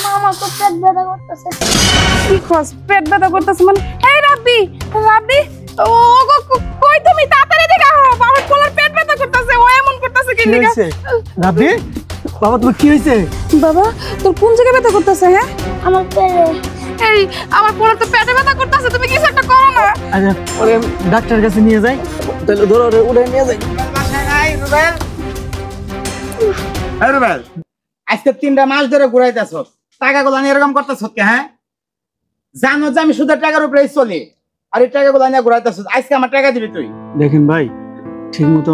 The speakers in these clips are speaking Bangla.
মামা তো পেট ব্যথা করতেছে। কি খোঁজ পেট ব্যথা করতেছে মানে? এই রাব্বি রাব্বি, ও কই তুমি? তাড়াতাড়ি দেখা হও, আমার পোলার পেট ব্যথা করতেছে। ও এমন করতেছে কি লিগা? রাব্বি বাবা তোমার কি হয়েছে? বাবা তোর কোন জায়গায় ব্যথা করতেছে? হ্যাঁ আমার পেটে। এই আমার পোলার তো পেটে ব্যথা করতেছে, তুমি কিছু একটা করো না। আচ্ছা ওরে ডাক্তারের কাছে নিয়ে যাই, তাহলে ধরো ওরে উড়ে নিয়ে যাই। রুবেল আজকে 3টা মাস ধরে ঘুরাইতেছ, টাকাগুলো নিয়ে এরকম করতেছ কে? হ্যাঁ জানো যে আমি সুদের টাকার উপরে চলি, আর এই টাকাগুলো নিয়ে ঘুরাইতেছ। আজকে আমার টাকা দিবি তুই? দেখেন ভাই, ঠিক মতো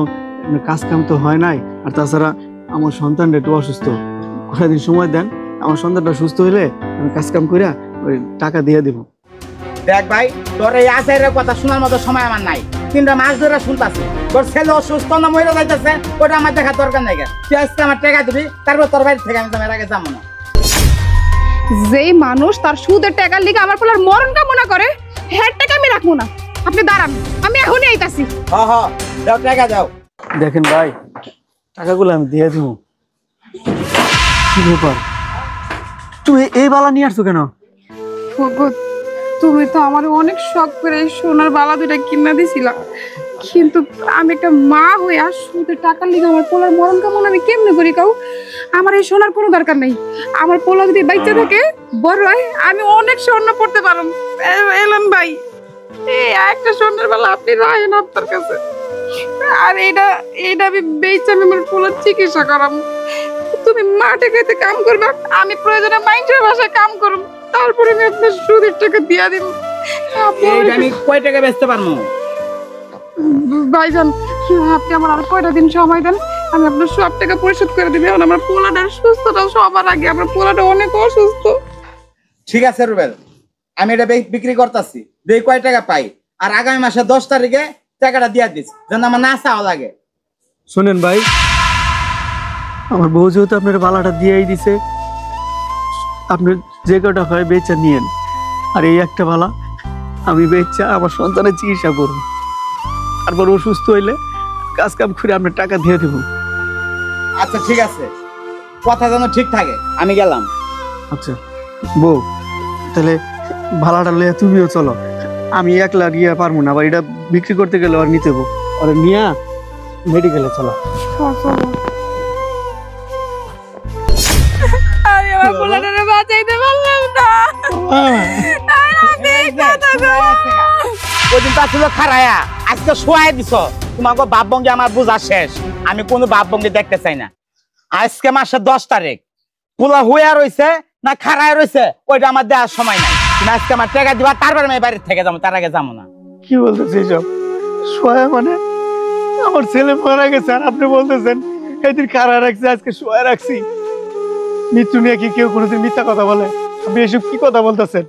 কাজ কাম তো হয় নাই, আর তাছাড়া আমার সন্তানটা একটু অসুস্থ। কয়েকদিন সময় দেন, আমার সন্তানটা সুস্থ হইলে আমি কাজ কাম করে ওই টাকা দিয়ে দিব। দেখ ভাই, তোর এই আচারের কথা শোনার মতো সময় আমার নাই। 3টা মাস ধরে শুনতাছি তোর ছেলে অসুস্থ না মরে যাইতেছে, ওটা আমার দেখা দরকার নাই। তুই আজকে আমার টাকা দিবি, তারপর তোর বাড়ি থেকে আমি তোমার আগে যাবো না। যেই মানুষ তার সুদের টাকার লিগে আমার পোলার মরণ কামনা করে, হের টাকা আমি রাখবো না। আপনি দাঁড়ান, আমি এখনই আইতাছি। যাও টাকা যাও। দেখেন ভাই, টাকাগুলো আমি দিয়ে দিব। কি ব্যাপার, তুমি এই বালা নিয়ে আসছো কেন? ভগত, তুমি তো আমার অনেক শখ করে সোনার বালা দুটা কিনা দিছিলা, কিন্তু আমি একটা মা হইয়া সুদের টাকার লিগে আমার পোলার মরণ কামনা আমি কেমনে করি কাউ? আমার এই সোনার কোনো দরকার নেই। আমার পোলা যদি বাচ্চা থাকে বড় হয়, আমি অনেক স্বর্ণ পড়তে পারব। এলাম ভাই, এই একটা স্বর্ণের বালা আপনি রাখেন আপনার কাছে, আর এইটা আমি বেচে আমি আমার পোলার চিকিৎসা করাম। তুমি মাঠে খেতে কাম করবে, আমি প্রয়োজনে মাইন্ডের ভাষায় কাম করব, তারপরে আমি আপনার সুদের টাকা দিয়া দিব। আমি কয় টাকা বেচতে পারবো? ভাইজান, আপনি আমার আর কয়টা দিন সময় দেন, আমি আপনার সব টাকা পরিশোধ করে দিব। এখন আমার পোলাটা সুস্থটা সবার আগে, আমার পোলাটা অনেক অসুস্থ। ঠিক আছে রুবেল, আমি এটা বিক্রি করতেছি, দেখি কয় টাকা পাই, আর আগামী মাসে 10 তারিখে টাকাটা দিয়া দিস, যেন আমার না চাওয়া লাগে। শোনেন ভাই, আমার বউ যেহেতু আপনার বালাটা দিয়েই দিছে, আপনি যে কটা হয় বেচা নিয়েন, আর এই একটা বালা আমি বেচা আমার সন্তানের চিকিৎসা করবো, তারপর অসুস্থ হইলে কাজ কাম করে আপনার টাকা দিয়ে দেবো। আচ্ছা ঠিক আছে, কথা যেন ঠিক থাকে, আমি গেলাম। আচ্ছা বউ, তাহলে ভাড়াটা লইয়া তুমিও চলো, আমি একলা গিয়ে পারবো না, আবার এটা বিক্রি করতে গেলে আর নিতে হবো, আর নিয়ে মেডিকেলে চলো। আমি আমার পোলাটারে বাঁচাইতে পারলাম না। ওই দিন তা ছিল খারায়া, আজকে শোয়াই দিছ। তোমাকে বাপ ভঙ্গি আমার বোঝা শেষ, আমি কোনো বাপ ভঙ্গি দেখতে চাই না। আজকে মাসের 10 তারিখ, পোলা হইয়া রয়েছে না খারায় রয়েছে ওইটা আমার দেওয়ার সময় নাই। তুমি আজকে আমার টাকা দিবা, তারপরে আমি বাড়ির থেকে যাবো, তার আগে যাবো না। কি বলতেছে সব? শোয়া মানে আমার ছেলে মারা গেছে, আর আপনি বলতেছেন এদিন খারা রাখছে, আজকে শোয়া রাখছি। মৃত্যু নিয়ে কি কেউ কোনোদিন মিথ্যা কথা বলে? আপনি এসব কি কথা বলতেছেন?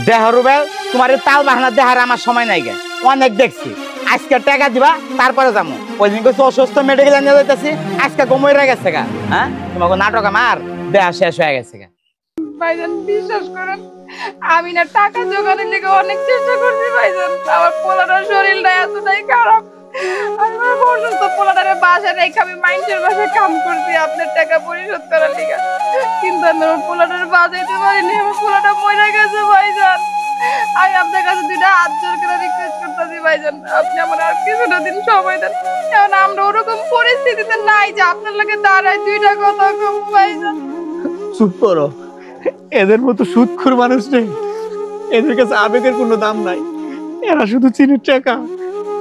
দেহ রুবেল, তোমার তাল বাহানা দেহার আমার সময় নাই গে, অনেক দেখছি। আজকে টাকা দিবা, তারপরে যাবো। ওই দিন কইছো অসুস্থ, মেডিকেলে নিয়ে যাইতেছি, আজকে ঘুমোই গেছে গা। হ্যাঁ তোমাকে নাটক আমার দেহা শেষ হয়ে গেছে গা। ভাইজান বিশ্বাস করেন, আমি না টাকা জোগাড়ের লেগে অনেক চেষ্টা করছি ভাইজান, আমার পোলাটার শরীরটা এতটাই খারাপ, আমার অসুস্থ পোলাটারে বাসায় রেখে আমি মাইন্ডের বাসায় কাম করছি আপনার টাকা পরিশোধ করার লেগে, কিন্তু আমি আমার পোলাটারে বাঁচাইতে পারিনি। আমার পোলাটা মরে গেছে ভাইজান। আমি আপনার কাছে 2টা হাত জোর করে রিকোয়েস্ট করতেছি ভাইজান, আপনি আমার আর কিছুটা দিন সময় দেন। এখন আমরা ওরকম পরিস্থিতিতে নাই যে আপনার লাগে দাঁড়ায় 2টা কথা কম ভাইজান। চুপ করো, এদের মতো সুদখোর মানুষ নেই, এদের কাছে আবেগের কোনো দাম নাই, এরা শুধু চিনির টাকা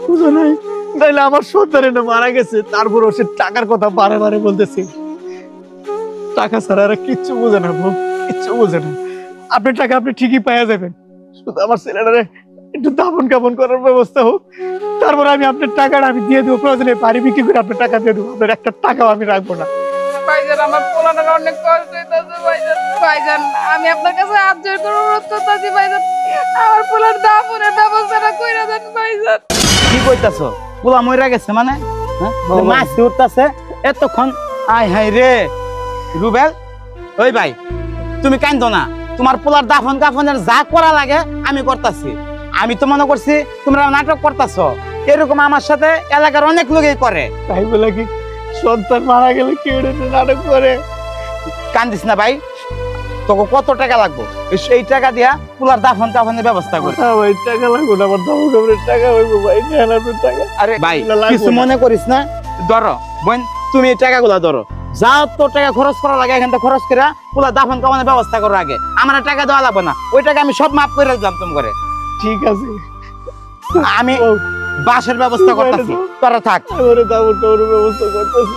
বুঝো নাই। তাইলে আমার সন্তান মারা গেছে, তারপর সে টাকার কথা বারে বারে বলতেছে। টাকা ছাড়া এরা কিচ্ছু বোঝে না, কিচ্ছু বোঝে না। আপনার টাকা আপনি ঠিকই পাওয়া যাবেন, শুধু আমার ছেলেটারে একটু দাফন কাফন করার ব্যবস্থা হোক, তারপর আমি আপনার টাকাটা আমি দিয়ে দেবো। প্রয়োজনে বাড়ি বিক্রি করে আপনার টাকা দিয়ে দেবো, আপনার একটা টাকাও আমি রাখবো না। ভাইজান আমার পোলাটার অনেক কষ্ট হইতাছে ভাইজান। ভাইজান আমি আপনার কাছে হাত জোর করে অনুরোধ করতেছি ভাইজান, আমার পোলার দাফনের ব্যবস্থাটা কইরা দেন ভাইজান। কি কইতাছো? পোলা মইরা গেছে মানে? হ্যাঁ মাছ উঠতাছে এতক্ষণ। আয় হাই রে রুবেল, ওই ভাই তুমি কান্দো না, তোমার পোলার দাফন কাফনের যা করা লাগে আমি করতেছি। আমি তো মনে করছি তোমরা নাটক করতেছো, এরকম আমার সাথে এলাকার অনেক লোকই করে। তাই বলে কি সন্তান মারা গেলে কেউ নাটক করে? কান্দিস না ভাই, তোকে কত টাকা লাগবে এই টাকা দিয়া পোলার দাফন কাফনের ব্যবস্থা কর। ভাই টাকা লাগবে না, আমার দাম কাপড়ের টাকা হইব ভাই, নেন আপনার টাকা। আরে ভাই লাগবে কিছু না। মনে করিস না, ধরো বোন তুমি এই টাকাগুলা ধরো, যা তোর টাকা খরচ করা লাগে এখান থেকে খরচ করে পোলা দাফন কাফনের ব্যবস্থা করার আগে আমার টাকা দেওয়া লাগবে না, ওই টাকা আমি সব মাফ করে দিলাম তুমি করে। ঠিক আছে, আমি বাসের ব্যবস্থা করতেছি, তোরা থাক। আমার দাম কাপড়ের ব্যবস্থা করতেছি।